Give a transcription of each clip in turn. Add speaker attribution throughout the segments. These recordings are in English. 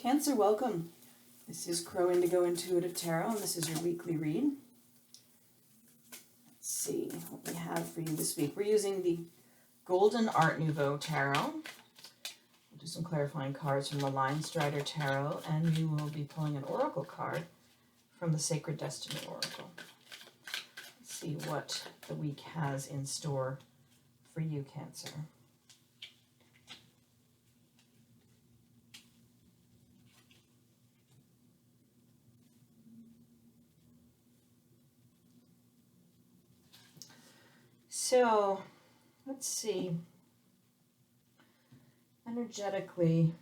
Speaker 1: Cancer, welcome. This is Crow Indigo Intuitive Tarot, and this is your weekly read. Let's see what we have for you this week. We're using the Golden Art Nouveau Tarot. We'll do some clarifying cards from the Linestrider Tarot, and we will be pulling an oracle card from the Sacred Destiny Oracle. Let's see what the week has in store for you, Cancer. So, let's see. Energetically,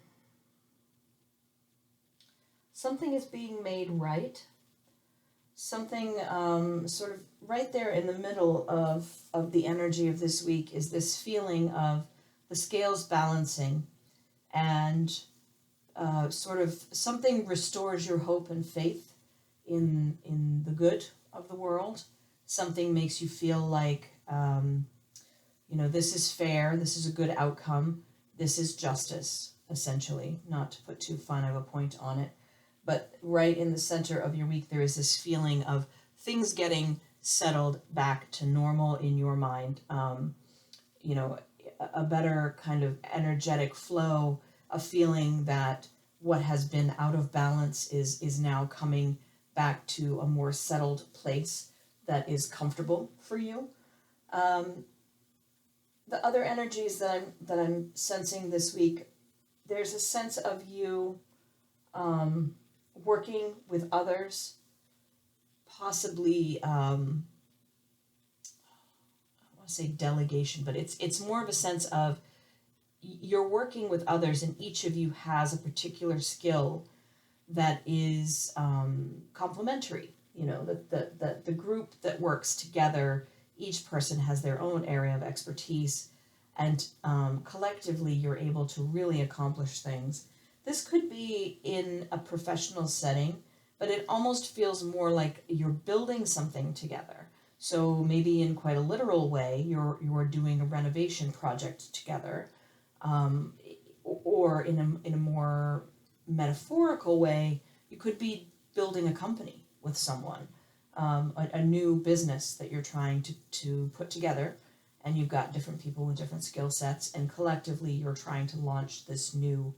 Speaker 1: something is being made right. Something sort of right there in the middle of the energy of this week is this feeling of the scales balancing, and sort of something restores your hope and faith in the good of the world. Something makes you feel like, this is fair, this is a good outcome, this is justice, essentially, not to put too fine of a point on it. But right in the center of your week, there is this feeling of things getting settled back to normal in your mind. A better kind of energetic flow, a feeling that what has been out of balance is now coming back to a more settled place that is comfortable for you. The other energies that I'm sensing this week, there's a sense of you working with others, possibly I want to say delegation, but it's more of a sense of you're working with others, and each of you has a particular skill that is complementary. The group that works together, each person has their own area of expertise, and collectively you're able to really accomplish things. This could be in a professional setting, but it almost feels more like you're building something together. So maybe in quite a literal way, you're doing a renovation project together, or in a more metaphorical way, you could be building a company with someone, a new business that you're trying to put together, and you've got different people with different skill sets, and collectively you're trying to launch this new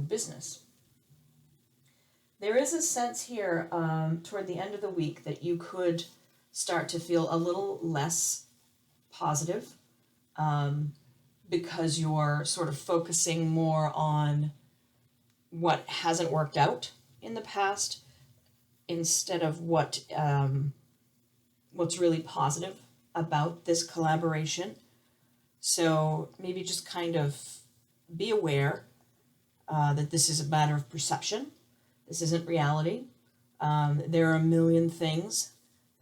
Speaker 1: business. There is a sense here toward the end of the week that you could start to feel a little less positive, because you're sort of focusing more on what hasn't worked out in the past instead of what's really positive about this collaboration. So maybe just kind of be aware that this is a matter of perception. This isn't reality. There are a million things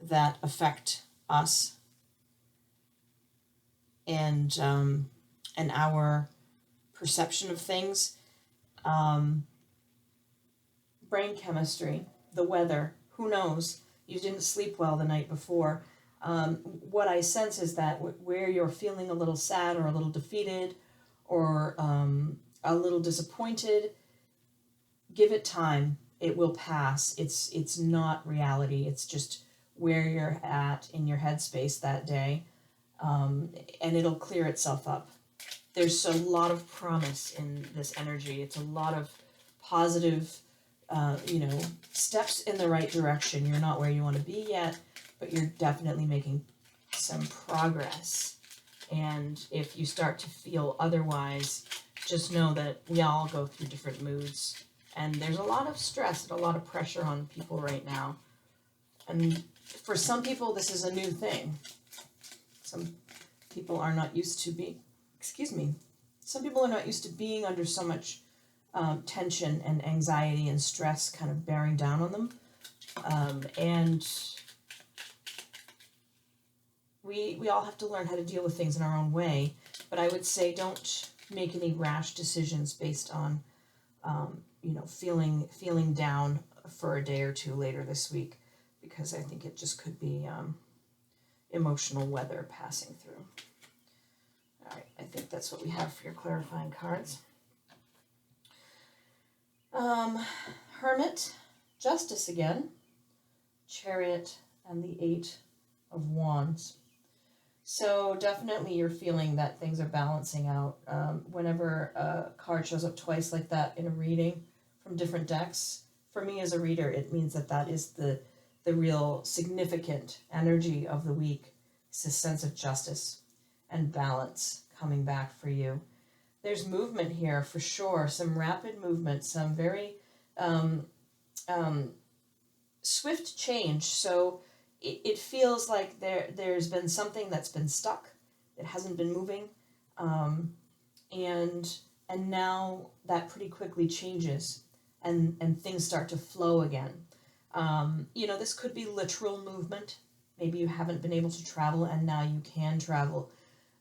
Speaker 1: that affect us and our perception of things. Brain chemistry, the weather, who knows? You didn't sleep well the night before. What I sense is that where you're feeling a little sad or a little defeated or a little disappointed, give it time. It will pass. It's not reality. It's just where you're at in your headspace that day, and it'll clear itself up. There's a lot of promise in this energy. It's a lot of positive, steps in the right direction. You're not where you want to be yet, but you're definitely making some progress. And if you start to feel otherwise, just know that we all go through different moods. And there's a lot of stress and a lot of pressure on people right now. And for some people, this is a new thing. Some people are not used to some people are not used to being under so much tension and anxiety and stress kind of bearing down on them. And we all have to learn how to deal with things in our own way. But I would say don't make any rash decisions based on, feeling down for a day or two later this week, because I think it just could be emotional weather passing through. All right, I think that's what we have for your clarifying cards. Hermit, Justice again, Chariot, and the Eight of Wands. So definitely you're feeling that things are balancing out. Whenever a card shows up twice like that in a reading from different decks, for me as a reader, it means that that is the real significant energy of the week. It's a sense of justice and balance coming back for you. There's movement here for sure, some rapid movement, some very swift change. So it feels like there's been something that's been stuck, it hasn't been moving, and now that pretty quickly changes, and things start to flow again. This could be literal movement. Maybe you haven't been able to travel and now you can travel.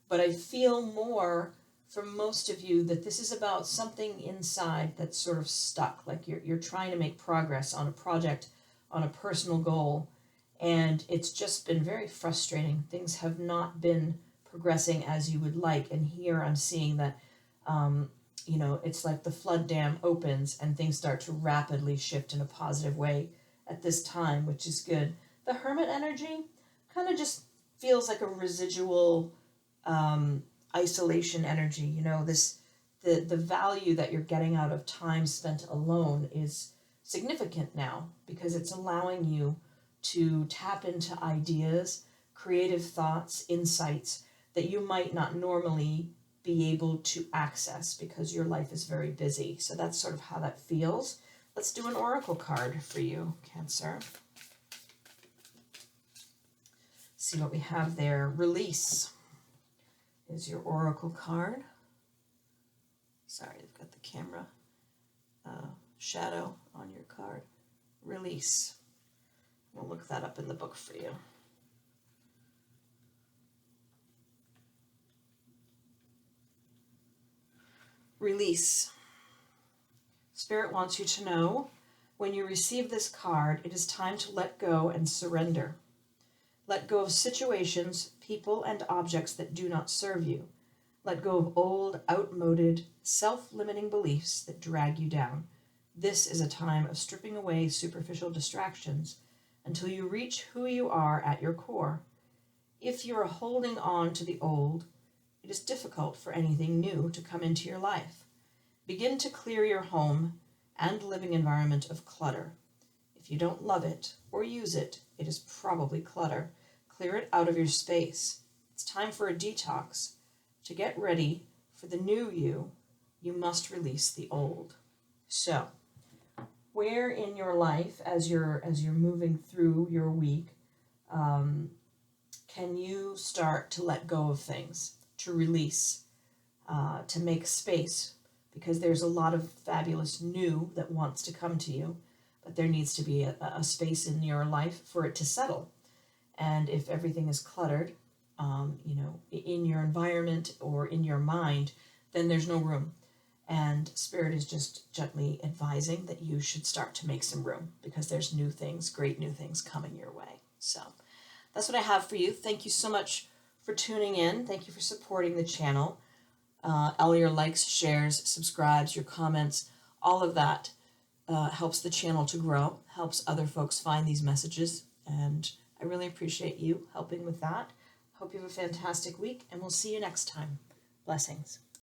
Speaker 1: But I feel more from most of you that this is about something inside that's sort of stuck, like you're trying to make progress on a project, on a personal goal, and it's just been very frustrating. Things have not been progressing as you would like, and here I'm seeing that it's like the flood dam opens and things start to rapidly shift in a positive way at this time, which is good. The Hermit energy kind of just feels like a residual isolation energy. The value that you're getting out of time spent alone is significant now because it's allowing you to tap into ideas, creative thoughts, insights that you might not normally be able to access because your life is very busy. So that's sort of how that feels. Let's do an oracle card for you, Cancer. See what we have there. Release is your oracle card. Sorry, I've got the camera shadow on your card. Release. We'll look that up in the book for you. Release. Spirit wants you to know, when you receive this card, it is time to let go and surrender. Let go of situations, people, and objects that do not serve you. Let go of old, outmoded, self-limiting beliefs that drag you down. This is a time of stripping away superficial distractions until you reach who you are at your core. If you are holding on to the old, it is difficult for anything new to come into your life. Begin to clear your home and living environment of clutter. If you don't love it or use it, it is probably clutter. Clear it out of your space. It's time for a detox. To get ready for the new you, you must release the old. So, where in your life, as you're moving through your week, can you start to let go of things, to release, to make space? Because there's a lot of fabulous new that wants to come to you, but there needs to be a space in your life for it to settle. And if everything is cluttered, in your environment or in your mind, then there's no room. And Spirit is just gently advising that you should start to make some room because there's new things, great new things coming your way. So that's what I have for you. Thank you so much for tuning in. Thank you for supporting the channel. All your likes, shares, subscribes, your comments, all of that helps the channel to grow, helps other folks find these messages, and I really appreciate you helping with that. Hope you have a fantastic week, and we'll see you next time. Blessings.